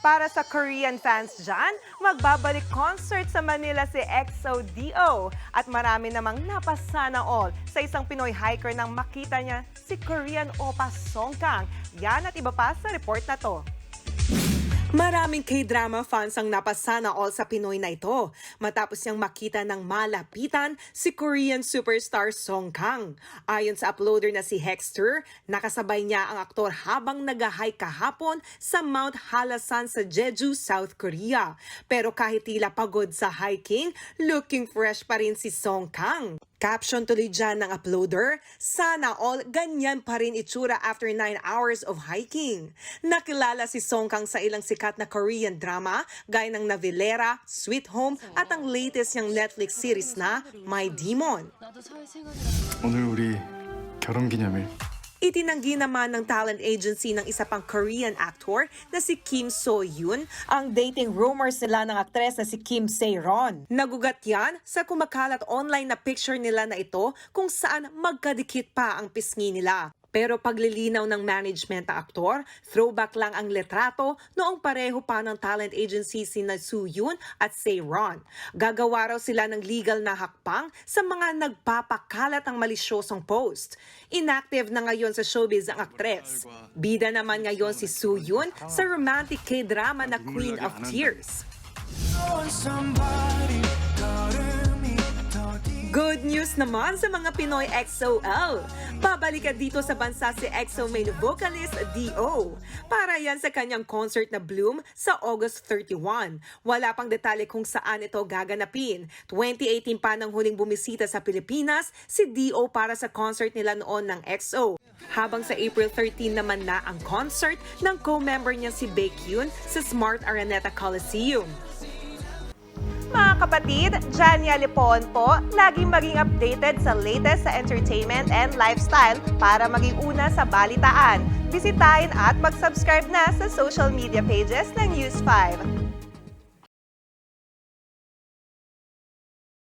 Para sa Korean fans dyan, magbabalik concert sa Manila si EXO-DO. At marami namang napasana all sa isang Pinoy hiker nang makita niya si Korean Oppa Song Kang. Yan at iba pa sa report na to. Maraming K-drama fans ang napasana all sa Pinoy na ito matapos niyang makita ng malapitan si Korean superstar Song Kang. Ayon sa uploader na si Hexter, nakasabay niya ang aktor habang nag-hike kahapon sa Mount Halasan sa Jeju, South Korea. Pero kahit tila pagod sa hiking, looking fresh pa rin si Song Kang. Caption tuloy dyan ng uploader, sana all ganyan pa rin itsura after 9 hours of hiking. Nakilala si Song Kang sa ilang sikat na Korean drama gaya ng Navilera, Sweet Home at ang latest niyang Netflix series na My Demon. 오늘 우리 결혼기념일. Itinanggi naman ng talent agency ng isa pang Korean actor na si Kim So-yoon ang dating rumors nila ng aktres na si Kim Se-ron. Nagugat yan sa kumakalat online na picture nila na ito kung saan magkadikit pa ang pisngi nila. Pero paglilinaw ng management na aktor, throwback lang ang letrato noong pareho pa ng talent agency sina Soo-yoon at Se-ron. Gagawa raw sila ng legal na hakbang sa mga nagpapakalat ng malisyosong post. Inactive na ngayon sa showbiz ang aktres. Bida naman ngayon si Soo-yoon sa romantic K-drama na Queen of Tears. Good news naman sa mga Pinoy EXO-L. Babalik dito sa bansa si EXO main vocalist D.O. Para yan sa kanyang concert na Bloom sa August 31. Wala pang detalye kung saan ito gaganapin. 2018 pa nang huling bumisita sa Pilipinas si D.O. para sa concert nila noon ng EXO. Habang sa April 13 naman na ang concert ng co-member niya si Baekhyun sa Smart Araneta Coliseum. Mga kapatid, Jania Lipon po, laging maging updated sa latest sa entertainment and lifestyle para maging una sa balitaan. Bisitahin at mag-subscribe na sa social media pages ng News 5.